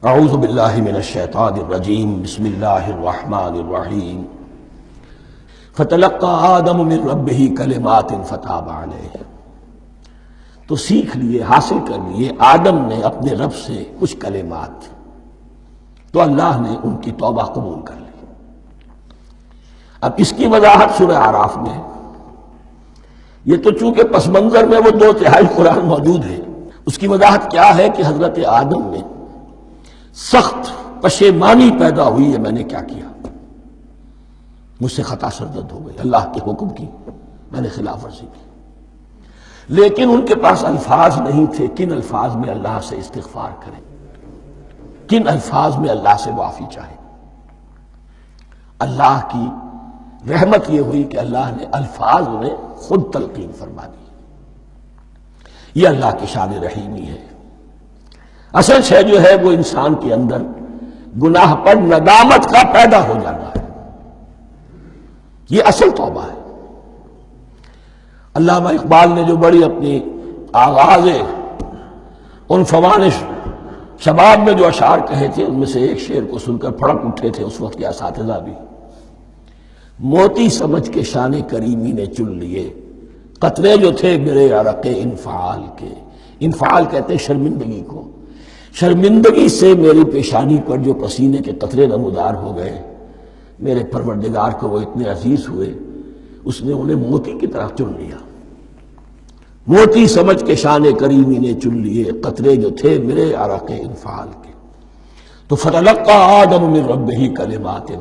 اعوذ باللہ من الشیطان الرجیم بسم اللہ الرحمن الرحیم فتلقى آدم من ربہ کلمات فتاب علیہ۔ تو سیکھ لیے، حاصل کر لیے آدم نے اپنے رب سے کچھ کلمات، تو اللہ نے ان کی توبہ قبول کر لی۔ اب اس کی وضاحت سورہ اعراف میں ہے۔ یہ تو چونکہ پس منظر میں وہ 2/3 قرآن موجود ہے، اس کی وضاحت کیا ہے کہ حضرت آدم میں سخت پشیمانی پیدا ہوئی ہے، میں نے کیا کیا، مجھ سے خطا سرزد ہو گئی، اللہ کے حکم کی میں نے خلاف ورزی کی، لیکن ان کے پاس الفاظ نہیں تھے کن الفاظ میں اللہ سے استغفار کریں، کن الفاظ میں اللہ سے معافی چاہیں۔ اللہ کی رحمت یہ ہوئی کہ اللہ نے الفاظ انہیں خود تلقین فرما دی۔ یہ اللہ کی شان رحیمی ہے۔ اصل شے جو ہے وہ انسان کے اندر گناہ پر ندامت کا پیدا ہو جانا ہے، یہ اصل توبہ ہے۔ علامہ اقبال نے جو بڑی اپنی آغاز عنفوان شباب میں جو اشعار کہے تھے، ان میں سے ایک شعر کو سن کر پھڑک اٹھے تھے اس وقت کے اساتذہ بھی۔ موتی سمجھ کے شان کریمی نے چن لیے، قطرے جو تھے میرے عرق انفعال کے۔ انفعال کہتے ہیں شرمندگی کو۔ شرمندگی سے میری پیشانی پر جو پسینے کے قطرے نمودار ہو گئے، میرے پروردگار کو وہ اتنے عزیز ہوئے، اس نے انہیں موتی کی طرح چن لیا۔ موتی سمجھ کے شان کریمی نے چن لیے، قطرے جو تھے میرے عرق انفعال کے۔ تو فتلقى آدم من ربہ کلمات،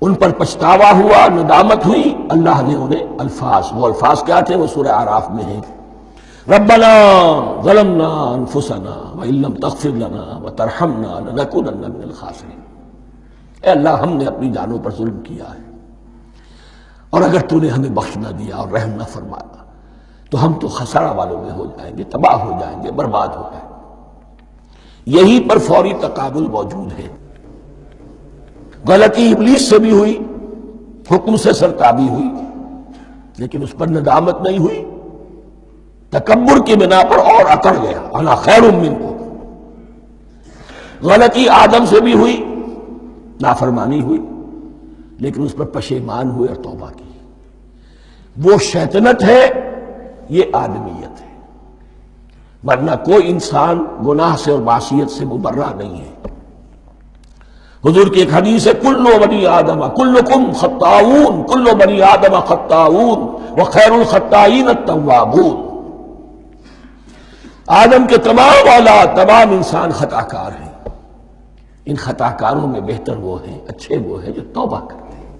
ان پر پچھتاوا ہوا، ندامت ہوئی، اللہ نے انہیں الفاظ، وہ الفاظ کیا تھے وہ سورہ اعراف میں ہیں، ربنا ظلمنا انفسنا وان لم تغفر لنا وترحمنا لنکونن من الخاسرین۔ اے اللہ، ہم نے اپنی جانوں پر ظلم کیا ہے، اور اگر تو نے ہمیں بخش نہ دیا اور رحم نہ فرمایا تو ہم تو خسارہ والوں میں ہو جائیں گے، تباہ ہو جائیں گے، برباد ہو جائیں گے۔ یہی پر فوری تقابل موجود ہے۔ غلطی ابلیس سے بھی ہوئی، حکم سے سرتابی ہوئی، لیکن اس پر ندامت نہیں ہوئی، تکبر کی بنا پر اور اکڑ گیا، انا خیر منکم۔ غلطی آدم سے بھی ہوئی، نافرمانی ہوئی، لیکن اس پر پشیمان ہوئے اور توبہ کی۔ وہ شیطنت ہے، یہ آدمیت ہے، ورنہ کوئی انسان گناہ سے اور معصیت سے مبرہ نہیں ہے۔ حضور کی ایک حدیث ہے، کل بنی آدم کلکم خطاؤون، کل بنی آدم خطاؤون وخیر الخطائین التوابون۔ آدم کے تمام اولاد، تمام انسان خطا کار ہیں، ان خطا کاروں میں بہتر وہ ہیں، اچھے وہ ہیں جو توبہ کرتے ہیں۔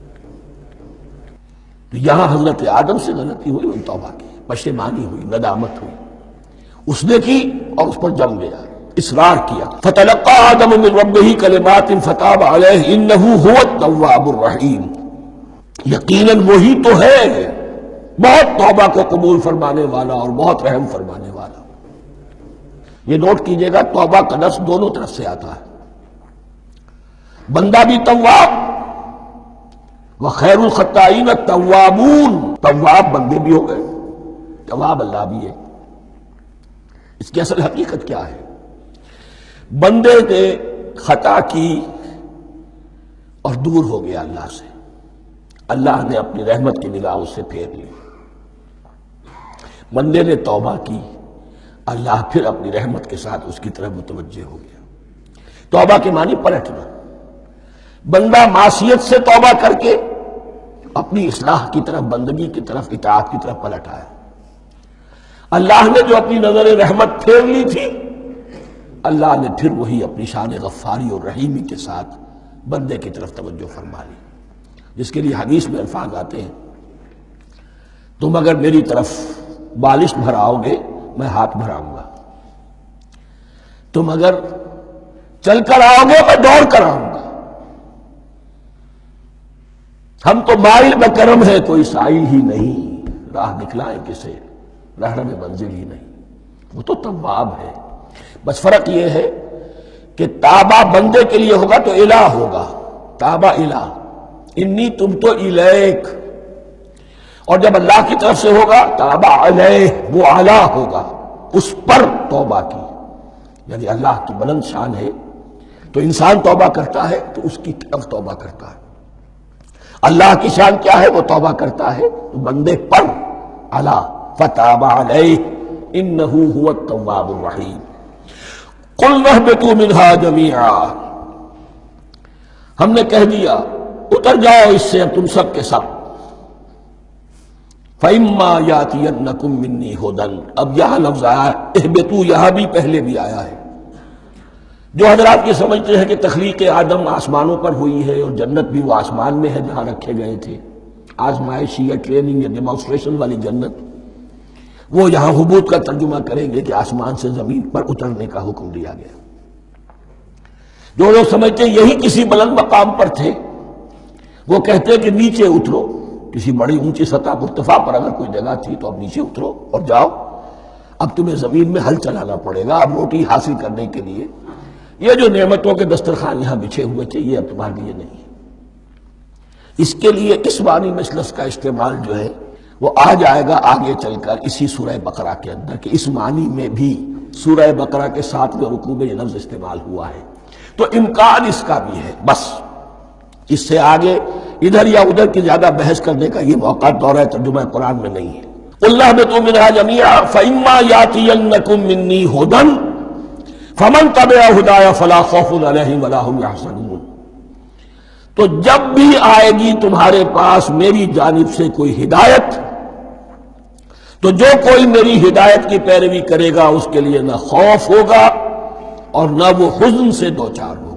تو یہاں حضرت آدم سے غلطی ہوئی، ان توبہ کی، پشیمانی ہوئی، ندامت ہوئی، اس نے کی اور اس پر جم گیا، اصرار کیا۔ فتلقى آدم من ربہ کلمات فتاب علیہ انہ هو التواب الرحیم۔ یقیناً وہی تو ہے بہت توبہ کو قبول فرمانے والا اور بہت رحم فرمانے والا۔ یہ نوٹ کیجئے گا، توبہ کا لفظ دونوں طرف سے آتا ہے، بندہ بھی تواب، وخیر الخطائین التوابون، تواب بندے بھی ہو گئے، تواب اللہ بھی ہے۔ اس کی اصل حقیقت کیا ہے؟ بندے نے خطا کی اور دور ہو گیا اللہ سے، اللہ نے اپنی رحمت کی نگاہ اس سے پھیر لی۔ بندے نے توبہ کی، اللہ پھر اپنی رحمت کے ساتھ اس کی طرف متوجہ ہو گیا۔ توبہ کے معنی پلٹنا۔ بندہ معصیت سے توبہ کر کے اپنی اصلاح کی طرف، بندگی کی طرف، اطاعت کی طرف پلٹ آیا۔ اللہ نے جو اپنی نظر رحمت پھیر لی تھی، اللہ نے پھر وہی اپنی شان غفاری اور رحیمی کے ساتھ بندے کی طرف توجہ فرما لی، جس کے لیے حدیث میں الفاظ آتے ہیں، تم اگر میری طرف بالش بھراؤ گے میں ہاتھ بھراؤں گا، تم اگر چل کر آؤ گے میں دوڑ کر آؤں گا، ہم تو مائل میں کرم ہے کوئی سائل ہی نہیں، راہ دکھلائیں کسے رہنم منزل ہی نہیں۔ وہ تو تواب ہے، بس فرق یہ ہے کہ تابہ بندے کے لیے ہوگا تو الہ ہوگا، تابہ الہ، انی تم تو الیک، اور جب اللہ کی طرف سے ہوگا تابہ علیہ، وہ اعلیٰ ہوگا، اس پر توبہ کی، یعنی اللہ کی بلند شان ہے تو انسان توبہ کرتا ہے تو اس کی طرف توبہ کرتا ہے. اللہ کی شان کیا ہے؟ وہ توبہ کرتا ہے تو بندے پر الا فتاب علیہ انہ هو التواب الرحیم. قل اہبطوا منها جميعا، ہم نے کہہ دیا اتر جاؤ اس سے تم سب کے سب. فَإِمَّا يَأْتِيَنَّكُم مِّنِّي هُدًى، اب یہاں لفظ آیا اہبطوا، یہاں بھی پہلے بھی آیا ہے. جو حضرات یہ سمجھتے ہیں کہ تخلیق آدم آسمانوں پر ہوئی ہے اور جنت بھی وہ آسمان میں ہے جہاں رکھے گئے تھے، آزمائشی یا ٹریننگ یا ڈیمانسٹریشن والی جنت، وہ یہاں حبوط کا ترجمہ کریں گے کہ آسمان سے زمین پر اترنے کا حکم دیا گیا. جو لوگ سمجھتے ہیں یہی کسی بلند مقام پر تھے، وہ کہتے ہیں کہ نیچے اترو، کسی بڑی اونچی سطح مرتفع پر اگر کوئی جگہ تھی تو اب نیچے اترو اور جاؤ، اب تمہیں زمین میں ہل چلانا پڑے گا اب روٹی حاصل کرنے کے لیے. یہ جو نعمتوں کے دسترخوان یہاں بچھے ہوئے تھے یہ اب تمہارے لیے نہیں ہے. اس کے لیے اس معنی میں اس لفظ کا استعمال جو ہے وہ آ جائے گا آگے چل کر اسی سورہ بقرہ کے اندر، کہ اس معنی میں بھی سورہ بقرہ کے 7ویں رکوع میں یہ لفظ استعمال ہوا ہے. تو امکان اس کا بھی ہے، بس اس سے آگے ادھر یا ادھر کی زیادہ بحث کرنے کا یہ موقع دورہ ترجمہ قرآن میں نہیں ہے. قُلْ اهْبِطُوا مِنْهَا جَمِيعًا فَإِمَّا يَأْتِيَنَّكُم مِّنِّي هُدًى فَمَن تَبِعَ هُدَايَ فَلَا خَوْفٌ عَلَيْهِمْ وَلَا هُمْ يَحْزَنُونَ. تو جب بھی آئے گی تمہارے پاس میری جانب سے کوئی ہدایت، تو جو کوئی میری ہدایت کی پیروی کرے گا اس کے لیے نہ خوف ہوگا اور نہ وہ حزن سے دوچار ہوگا.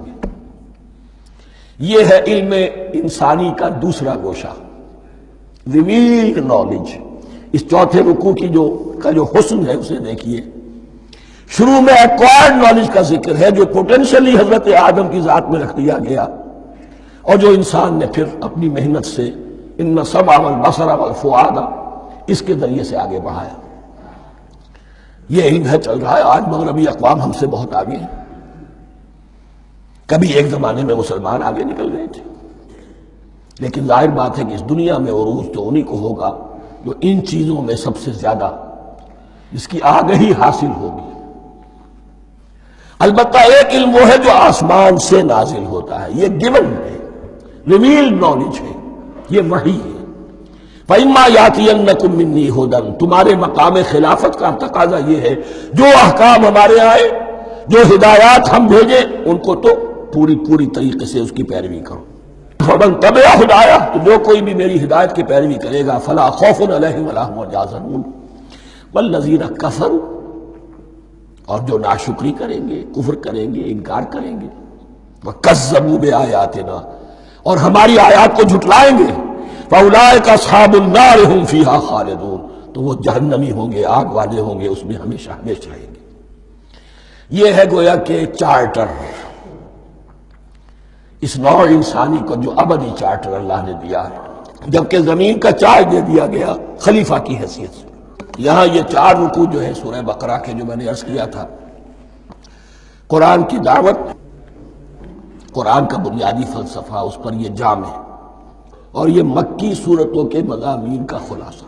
یہ ہے علم انسانی کا دوسرا گوشہ، ریویلڈ نالج. اس چوتھے رکوع کی جو حسن ہے اسے دیکھیے. شروع میں ایکوائرڈ نالج کا ذکر ہے جو پوٹینشلی حضرت آدم کی ذات میں رکھ دیا گیا اور جو انسان نے پھر اپنی محنت سے ان السمع والبصر والفؤاد اس کے ذریعے سے آگے بڑھایا. یہ علم ہے چل رہا ہے. آج مغربی اقوام ہم سے بہت آگے ہیں. کبھی ایک زمانے میں مسلمان آگے نکل گئے تھے، لیکن ظاہر بات ہے کہ اس دنیا میں عروج تو انہی کو ہوگا جو ان چیزوں میں سب سے زیادہ جس کی آگہی حاصل ہوگی. البتہ ایک علم وہ ہے جو آسمان سے نازل ہوتا ہے، یہ گیون ہے، ریویلڈ نالج ہے، یہ وحی ہے. فَإِمَّا يَأْتِيَنَّكُم مِّنِّي هُدًى، تمہارے مقام خلافت کا تقاضا یہ ہے جو احکام ہمارے آئے، جو ہدایات ہم بھیجیں ان کو تو پوری طریقے سے اس کی پیروی کرو. فَمَن تَبِعَ هُدَايَ، تو جو کوئی بھی میری ہدایت کی پیروی کرے گا فَلَا خَوْفٌ عَلَيْهِمْ وَلَا هُمْ يَحْزَنُونَ. وَالَّذِينَ كَفَرُوا، اور جو ناشکری کریں گے، کفر کریں گے، انکار کریں گے، وَكَذَّبُوا بِآيَاتِنَا، اور ہماری آیات کو جھٹلائیں گے، فَأُولَٰئِكَ أَصْحَابُ النَّارِ هُمْ فِيهَا خَالِدُونَ، تو وہ جہنمی ہوں گے، آگ والے ہوں گے، اس میں ہمیشہ ہمیشہ رہیں گے. یہ ہے گویا کہ چارٹر، اس نوع انسانی کو جو ابدی چارٹر اللہ نے دیا ہے، جبکہ زمین کا چارج دے دیا گیا خلیفہ کی حیثیت سے. یہاں یہ 4 رکوع جو ہے سورہ بقرہ کے جو میں نے عرض کیا تھا، قرآن کی دعوت، قرآن کا بنیادی فلسفہ، اس پر یہ جام ہے، اور یہ مکی صورتوں کے مضامین کا خلاصہ.